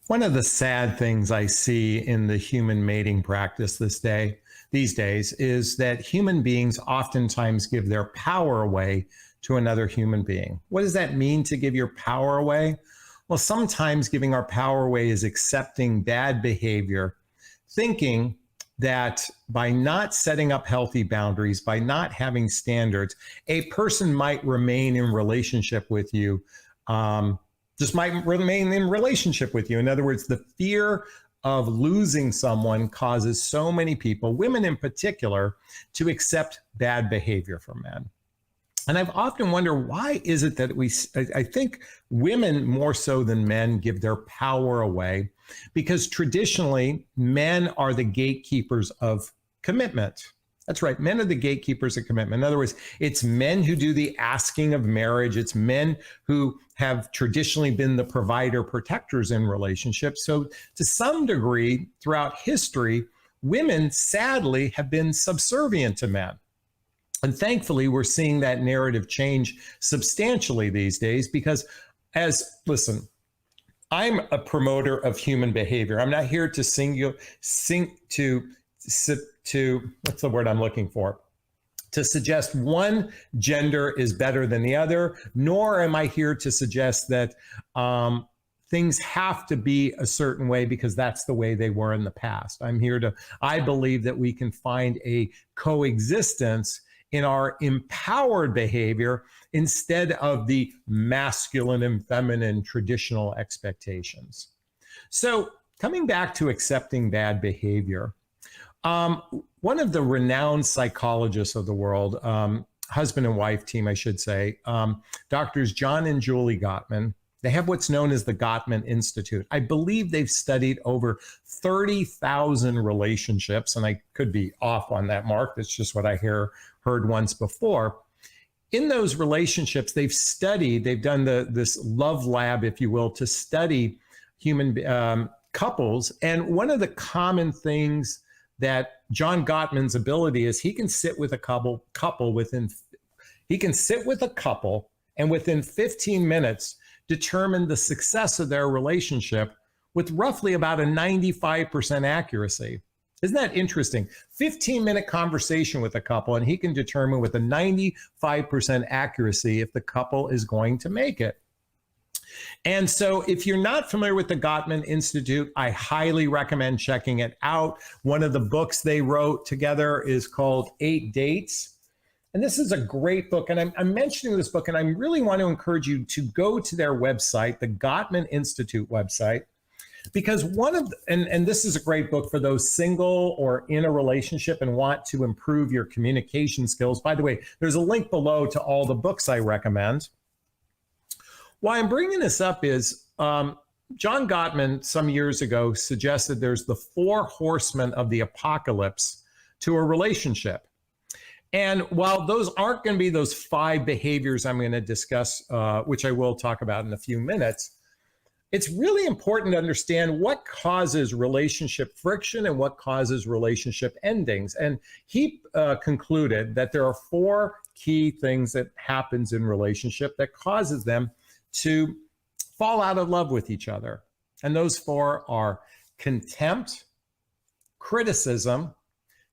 One of the sad things I see in the human mating practice these days, is that human beings oftentimes give their power away to another human being. What does that mean to give your power away? Well, sometimes giving our power away is accepting bad behavior, thinking that by not setting up healthy boundaries, by not having standards, a person might remain in relationship with you, just might remain in relationship with you. In other words, the fear of losing someone causes so many people, women in particular, to accept bad behavior from men. And I've often wondered, why is it that I think women more so than men give their power away? Because traditionally, men are the gatekeepers of commitment. That's right. Men are the gatekeepers of commitment. In other words, it's men who do the asking of marriage. It's men who have traditionally been the provider protectors in relationships. So to some degree, throughout history, women sadly have been subservient to men. And thankfully, we're seeing that narrative change substantially these days because listen, I'm a promoter of human behavior. I'm not here to what's the word I'm looking for? To suggest one gender is better than the other, nor am I here to suggest that things have to be a certain way because that's the way they were in the past. I believe that we can find a coexistence in our empowered behavior instead of the masculine and feminine traditional expectations. So coming back to accepting bad behavior, one of the renowned psychologists of the world, husband and wife team, I should say, Doctors John and Julie Gottman, they have what's known as the Gottman Institute. I believe they've studied over 30,000 relationships, and I could be off on that mark. That's just what I heard once before. In those relationships, they've done this love lab, if you will, to study human couples. And one of the common things that John Gottman's ability is, he can sit with a couple and within 15 minutes determine the success of their relationship with roughly about a 95% accuracy. Isn't that interesting? 15-minute conversation with a couple, and he can determine with a 95% accuracy if the couple is going to make it. And so if you're not familiar with the Gottman Institute, I highly recommend checking it out. One of the books they wrote together is called 8 Dates. And this is a great book. And I'm mentioning this book, and I really want to encourage you to go to their website, the Gottman Institute website, because and this is a great book for those single or in a relationship and want to improve your communication skills. By the way, there's a link below to all the books I recommend. Why I'm bringing this up is John Gottman some years ago suggested there's the 4 horsemen of the apocalypse to a relationship. And while those aren't going to be those 5 behaviors I'm going to discuss, which I will talk about in a few minutes, it's really important to understand what causes relationship friction and what causes relationship endings. And he concluded that there are 4 key things that happens in relationship that causes them to fall out of love with each other. And those 4 are contempt, criticism,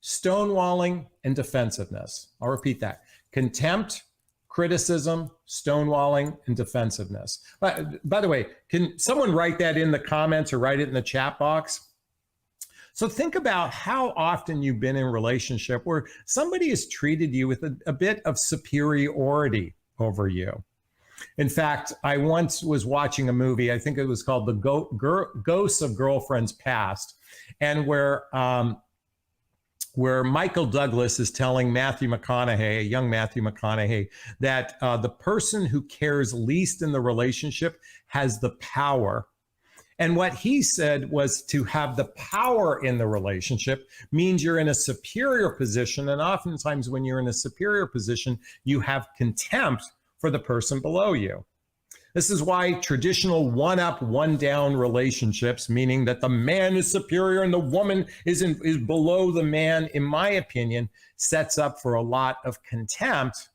stonewalling, and defensiveness. I'll repeat that. Contempt, criticism, stonewalling, and defensiveness. By the way, can someone write that in the comments or write it in the chat box? So think about how often you've been in a relationship where somebody has treated you with a bit of superiority over you. In fact, I once was watching a movie, I think it was called The Ghosts of Girlfriends Past, and where Michael Douglas is telling Matthew McConaughey, young Matthew McConaughey, that the person who cares least in the relationship has the power. And what he said was, to have the power in the relationship means you're in a superior position. And oftentimes when you're in a superior position, you have contempt for the person below you. This is why traditional one-up, one-down relationships, meaning that the man is superior and the woman is below the man, in my opinion, sets up for a lot of contempt,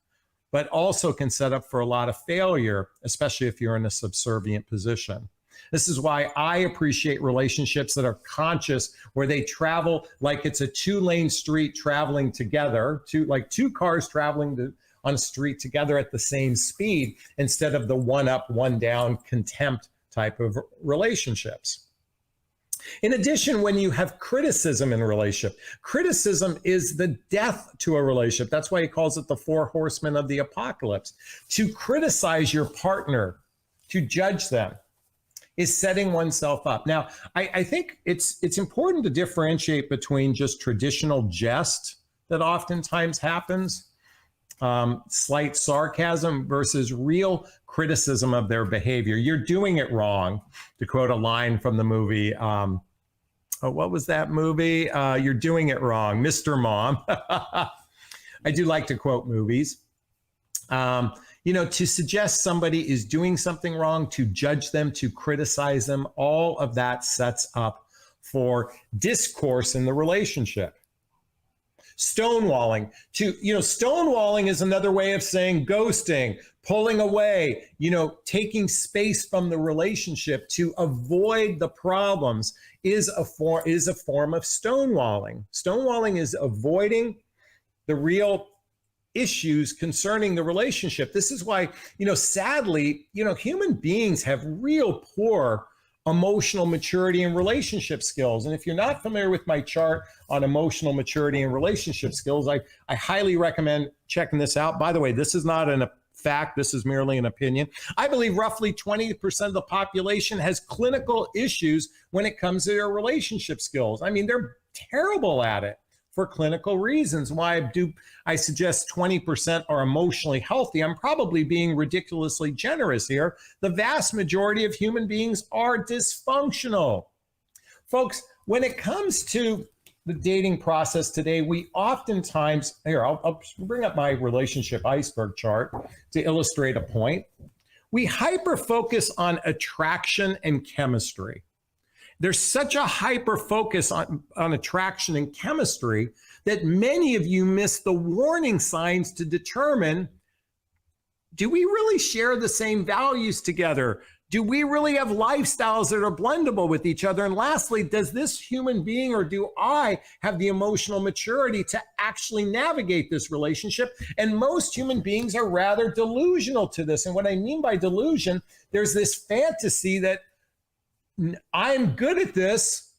but also can set up for a lot of failure, especially if you're in a subservient position. This is why I appreciate relationships that are conscious, where they travel like it's a two-lane street traveling together, like two cars traveling on a street together at the same speed, instead of the one up, one down contempt type of relationships. In addition, when you have criticism in a relationship, criticism is the death to a relationship. That's why he calls it the Four Horsemen of the Apocalypse. To criticize your partner, to judge them, is setting oneself up. Now, I think it's important to differentiate between just traditional jest that oftentimes happens, slight sarcasm, versus real criticism of their behavior. You're doing it wrong, to quote a line from the movie. What was that movie? You're doing it wrong, Mr. Mom. I do like to quote movies. To suggest somebody is doing something wrong, to judge them, to criticize them, all of that sets up for discourse in the relationship. Stonewalling. Stonewalling is another way of saying ghosting, pulling away, taking space from the relationship to avoid the problems is a form of stonewalling. Stonewalling is avoiding the real issues concerning the relationship. This is why, sadly, human beings have real poor emotional maturity and relationship skills. And if you're not familiar with my chart on emotional maturity and relationship skills, I highly recommend checking this out. By the way, this is not a fact. This is merely an opinion. I believe roughly 20% of the population has clinical issues when it comes to their relationship skills. I mean, they're terrible at it for clinical reasons. Why I suggest 20% are emotionally healthy? I'm probably being ridiculously generous here. The vast majority of human beings are dysfunctional. Folks, when it comes to the dating process today, we oftentimes, I'll bring up my relationship iceberg chart to illustrate a point. We hyper-focus on attraction and chemistry. There's such a hyper focus on attraction and chemistry that many of you miss the warning signs to determine, do we really share the same values together? Do we really have lifestyles that are blendable with each other? And lastly, does this human being, or do I have the emotional maturity to actually navigate this relationship? And most human beings are rather delusional to this. And what I mean by delusion, there's this fantasy that I'm good at this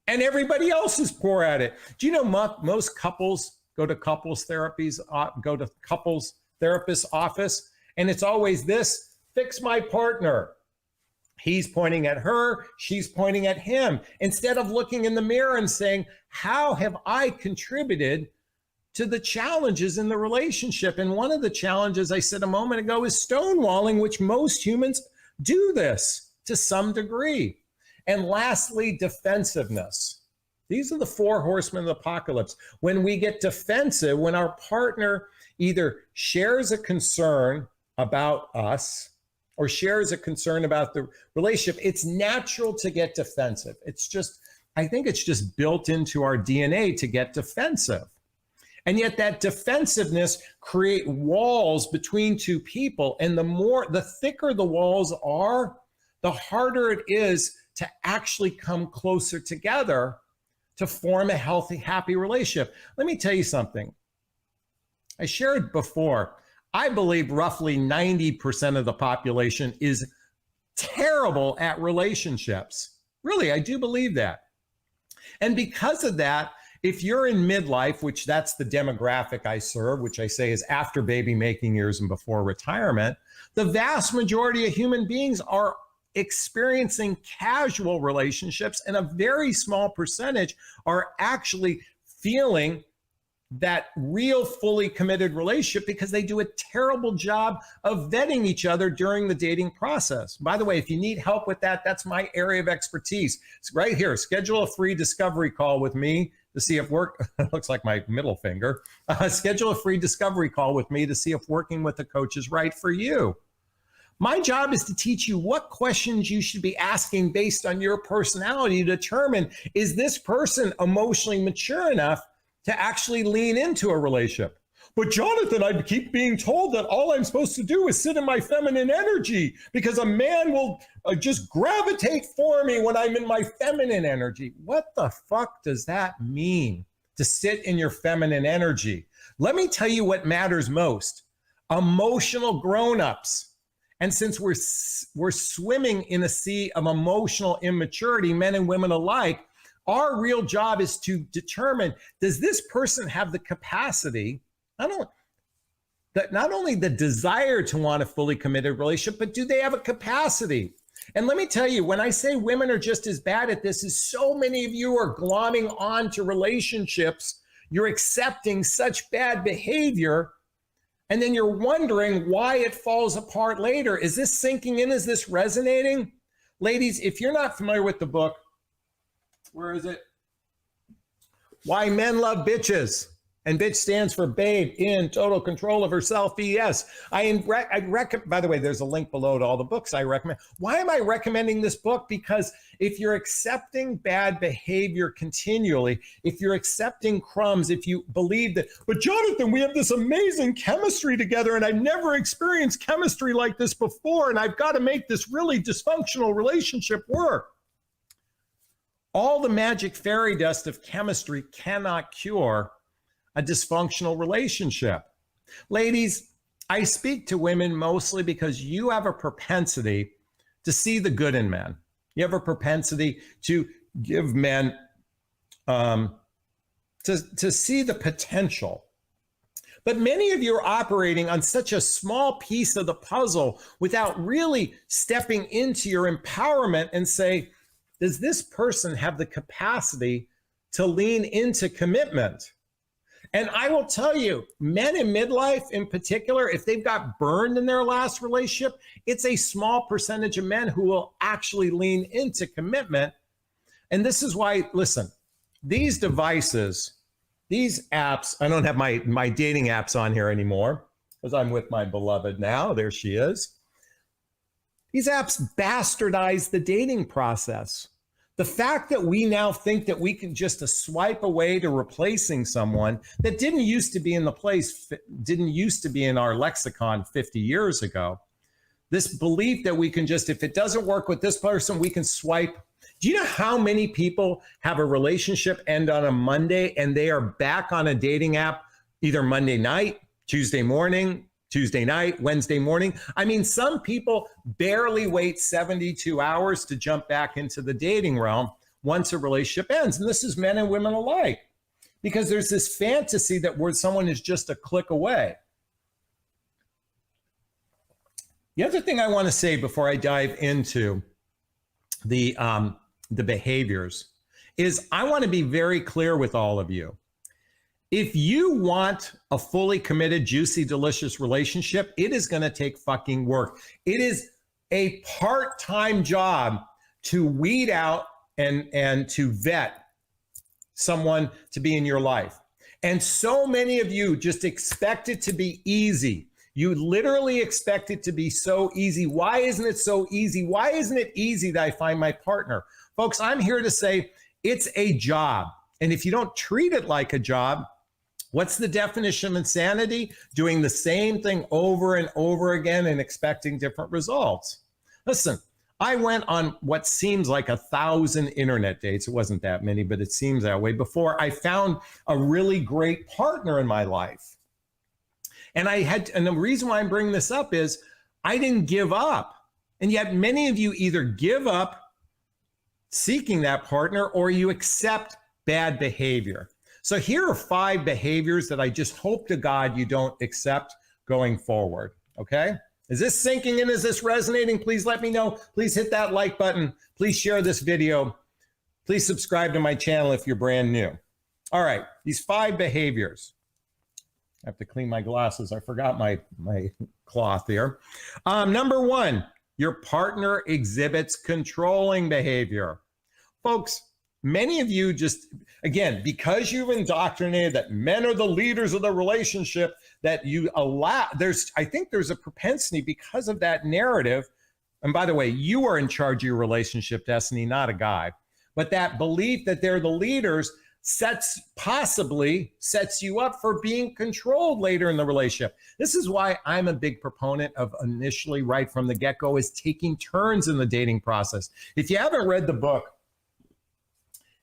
and everybody else is poor at it. Do you know most couples go to couples therapists office, and it's always this: fix my partner. He's pointing at her, she's pointing at him, instead of looking in the mirror and saying, how have I contributed to the challenges in the relationship? And one of the challenges I said a moment ago is stonewalling, which most humans do this to some degree. And lastly, defensiveness. These are the four horsemen of the apocalypse. When we get defensive, when our partner either shares a concern about us or shares a concern about the relationship, it's natural to get defensive. I think it's just built into our DNA to get defensive. And yet that defensiveness create walls between two people. And the thicker the walls are, the harder it is to actually come closer together to form a healthy, happy relationship. Let me tell you something. I shared before, I believe roughly 90% of the population is terrible at relationships. Really, I do believe that. And because of that, if you're in midlife, which that's the demographic I serve, which I say is after baby making years and before retirement, the vast majority of human beings are experiencing casual relationships, and a very small percentage are actually feeling that real fully committed relationship because they do a terrible job of vetting each other during the dating process. By the way, if you need help with that, that's my area of expertise. It's right here. Schedule a free discovery call with me to see if looks like my middle finger. Schedule a free discovery call with me to see if working with a coach is right for you. My job is to teach you what questions you should be asking based on your personality to determine, is this person emotionally mature enough to actually lean into a relationship? But Jonathan, I keep being told that all I'm supposed to do is sit in my feminine energy because a man will just gravitate for me when I'm in my feminine energy. What the fuck does that mean, to sit in your feminine energy? Let me tell you what matters most. Emotional grown-ups. And since we're swimming in a sea of emotional immaturity, men and women alike, our real job is to determine, does this person have the capacity, not only the desire to want a fully committed relationship, but do they have a capacity? And let me tell you, when I say women are just as bad at this, is so many of you are glomming on to relationships. You're accepting such bad behavior, and then you're wondering why it falls apart later. Is this sinking in? Is this resonating? Ladies, if you're not familiar with the book, where is it? Why Men Love Bitches. And bitch stands for babe in total control of herself, BS. I recommend, by the way, there's a link below to all the books I recommend. Why am I recommending this book? Because if you're accepting bad behavior continually, if you're accepting crumbs, if you believe that, but Jonathan, we have this amazing chemistry together and I've never experienced chemistry like this before, and I've got to make this really dysfunctional relationship work. All the magic fairy dust of chemistry cannot cure a dysfunctional relationship. Ladies, I speak to women mostly because you have a propensity to see the good in men. You have a propensity to give men, to see the potential. But many of you are operating on such a small piece of the puzzle without really stepping into your empowerment and say, does this person have the capacity to lean into commitment? And I will tell you, men in midlife in particular, if they've got burned in their last relationship, it's a small percentage of men who will actually lean into commitment. And this is why, listen, these devices, these apps, I don't have my dating apps on here anymore because I'm with my beloved now. There she is. These apps bastardize the dating process. The fact that we now think that we can just swipe away to replacing someone that didn't used to be in our lexicon 50 years ago. This belief that we can just, if it doesn't work with this person, we can swipe. Do you know how many people have a relationship end on a Monday and they are back on a dating app either Monday night, Tuesday morning, Tuesday night, Wednesday morning? I mean, some people barely wait 72 hours to jump back into the dating realm once a relationship ends. And this is men and women alike, because there's this fantasy that where someone is just a click away. The other thing I want to say before I dive into the behaviors is I want to be very clear with all of you. If you want a fully committed, juicy, delicious relationship, it is going to take fucking work. It is a part-time job to weed out and to vet someone to be in your life. And so many of you just expect it to be easy. You literally expect it to be so easy. Why isn't it so easy? Why isn't it easy that I find my partner? Folks, I'm here to say it's a job. And if you don't treat it like a job, what's the definition of insanity? Doing the same thing over and over again and expecting different results. Listen, I went on what seems like 1,000 internet dates. It wasn't that many, but it seems that way before I found a really great partner in my life. And the reason why I'm bringing this up is I didn't give up. And yet many of you either give up seeking that partner or you accept bad behavior. So here are 5 behaviors that I just hope to God you don't accept going forward, okay? Is this sinking in? Is this resonating? Please let me know. Please hit that like button. Please share this video. Please subscribe to my channel if you're brand new. All right, these 5 behaviors. I have to clean my glasses. I forgot my cloth here. Number 1, your partner exhibits controlling behavior. Folks, many of you just, again, because you've indoctrinated that men are the leaders of the relationship, that you allow, I think there's a propensity because of that narrative. And by the way, you are in charge of your relationship destiny, not a guy. But that belief that they're the leaders, possibly sets you up for being controlled later in the relationship. This is why I'm a big proponent of initially, right from the get-go, is taking turns in the dating process. If you haven't read the book,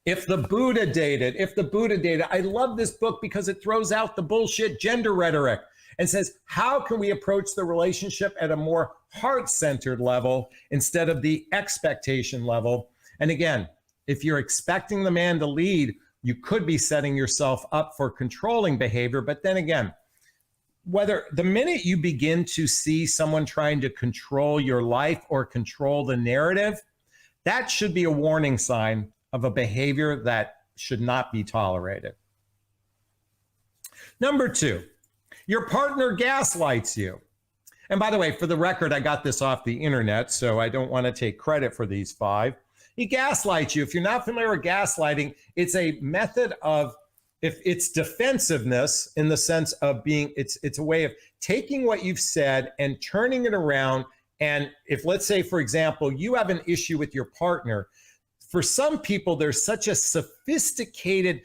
If the Buddha Dated, I love this book because it throws out the bullshit gender rhetoric and says, how can we approach the relationship at a more heart-centered level instead of the expectation level? And again, if you're expecting the man to lead, you could be setting yourself up for controlling behavior. But then again, whether the minute you begin to see someone trying to control your life or control the narrative, that should be a warning sign of a behavior that should not be tolerated. Number 2, your partner gaslights you. And by the way, for the record, I got this off the internet, so I don't want to take credit for these 5. He gaslights you. If you're not familiar with gaslighting, it's a method of, if it's defensiveness in the sense of being, it's a way of taking what you've said and turning it around. And if, let's say, for example, you have an issue with your partner, for some people, there's a sophisticated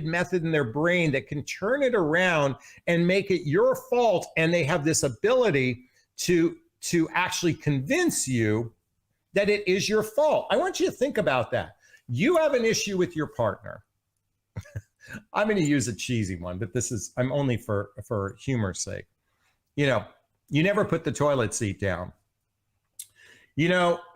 method in their brain that can turn it around and make it your fault. And they have this ability to actually convince you that it is your fault. I want you to think about that. You have an issue with your partner. I'm going to use a cheesy one, but I'm only for humor's sake. You never put the toilet seat down.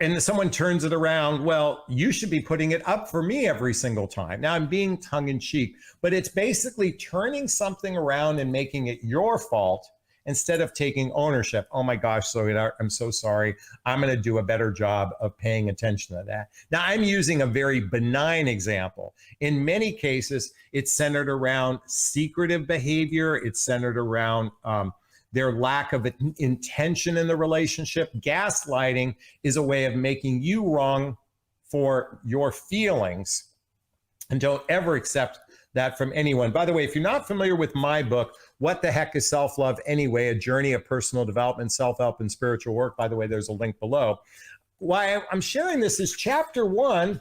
And someone turns it around, well, you should be putting it up for me every single time. Now, I'm being tongue in cheek, but it's basically turning something around and making it your fault instead of taking ownership. Oh my gosh, sweetheart, I'm so sorry. I'm going to do a better job of paying attention to that. Now, I'm using a very benign example. In many cases, it's centered around secretive behavior. It's centered around their lack of intention in the relationship. Gaslighting is a way of making you wrong for your feelings, and don't ever accept that from anyone. By the way, if you're not familiar with my book, What the Heck is Self-Love Anyway? A Journey of Personal Development, Self-Help, and Spiritual Work. By the way, there's a link below. Why I'm sharing this is chapter 1.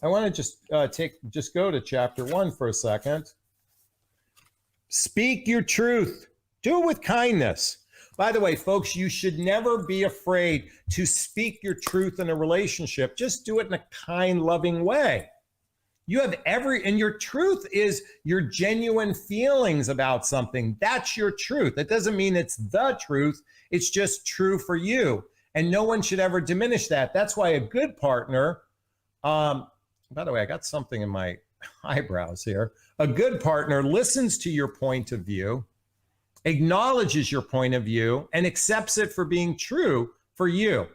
I want to just go to chapter 1 for a second. Speak your truth. Do it with kindness. By the way, folks, you should never be afraid to speak your truth in a relationship. Just do it in a kind, loving way. You have and your truth is your genuine feelings about something. That's your truth. That doesn't mean it's the truth. It's just true for you. And no one should ever diminish that. That's why a good partner, by the way, I got something in my eyebrows here. A good partner listens to your point of view, acknowledges your point of view, and accepts it for being true for you.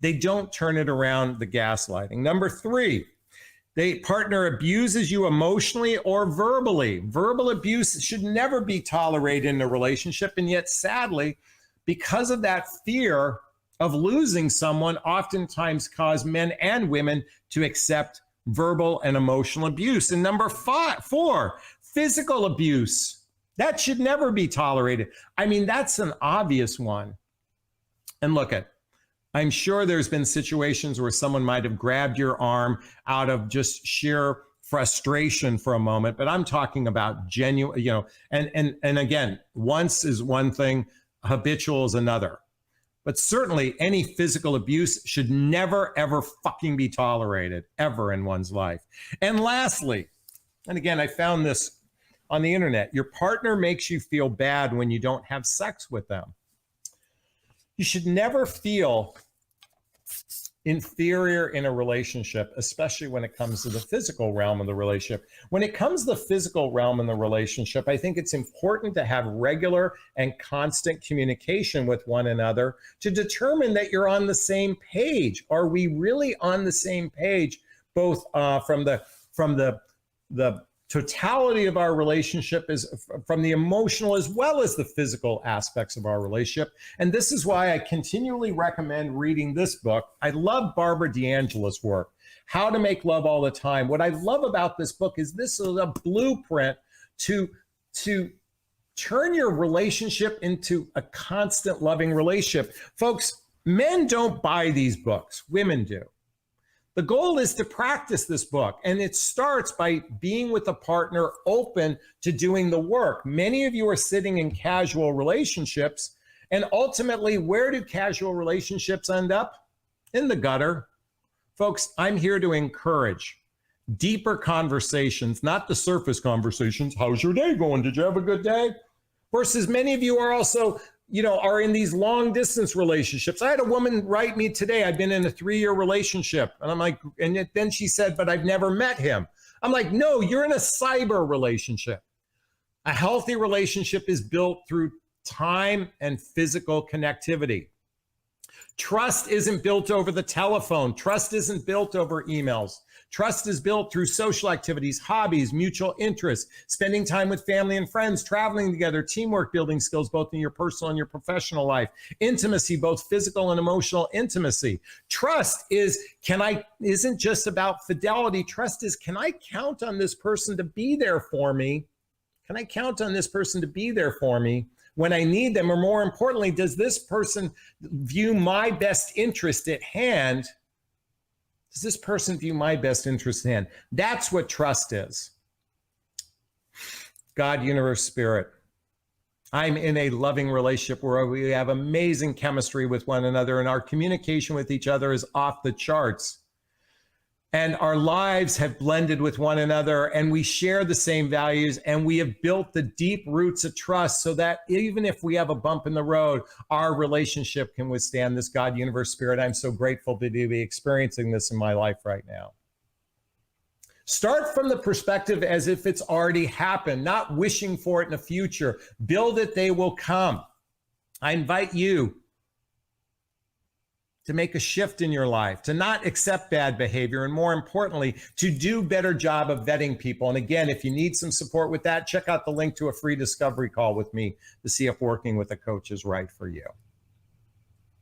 They don't turn it around, the gaslighting. Number 3, the partner abuses you emotionally or verbally. Verbal abuse should never be tolerated in a relationship. And yet, sadly, because of that fear of losing someone, oftentimes cause men and women to accept verbal and emotional abuse. And number 4, physical abuse. That should never be tolerated. I mean, that's an obvious one. And look I'm sure there's been situations where someone might have grabbed your arm out of just sheer frustration for a moment, but I'm talking about genuine, and again, once is one thing, habitual is another. But certainly any physical abuse should never, ever fucking be tolerated, ever in one's life. And lastly, and again, I found this on the internet, your partner makes you feel bad when you don't have sex with them. You should never feel inferior in a relationship, especially when it comes to the physical realm of the relationship. When it comes to the physical realm in the relationship, I think it's important to have regular and constant communication with one another to determine that you're on the same page. Are we really on the same page, both from the totality of our relationship, is from the emotional as well as the physical aspects of our relationship. And this is why I continually recommend reading this book. I love Barbara D'Angela's work, How to Make Love All the Time. What I love about this book is this is a blueprint to turn your relationship into a constant loving relationship. Folks, men don't buy these books, women do. The goal is to practice this book, and it starts by being with a partner open to doing the work. Many of you are sitting in casual relationships, and ultimately, where do casual relationships end up? In the gutter. Folks, I'm here to encourage deeper conversations, not the surface conversations. How's your day going? Did you have a good day? Versus many of you are also, are in these long distance relationships. I had a woman write me today, I've been in a 3-year relationship. And I'm like, and then she said, but I've never met him. I'm like, no, you're in a cyber relationship. A healthy relationship is built through time and physical connectivity. Trust isn't built over the telephone. Trust isn't built over emails. Trust is built through social activities, hobbies, mutual interests, spending time with family and friends, traveling together, teamwork, building skills, both in your personal and your professional life, intimacy, both physical and emotional intimacy. Trust isn't just about fidelity. Trust is, can I count on this person to be there for me? Can I count on this person to be there for me when I need them? Or more importantly, does this person view my best interest at hand? Does this person view my best interest at hand? That's what trust is. God, universe, spirit. I'm in a loving relationship where we have amazing chemistry with one another, and our communication with each other is off the charts. And our lives have blended with one another, and we share the same values, and we have built the deep roots of trust so that even if we have a bump in the road, our relationship can withstand this. God, universe, spirit. I'm so grateful to be experiencing this in my life right now. Start from the perspective as if it's already happened, not wishing for it in the future. Build it, they will come. I invite you to make a shift in your life, to not accept bad behavior, and more importantly, to do a better job of vetting people. And again, if you need some support with that, check out the link to a free discovery call with me to see if working with a coach is right for you.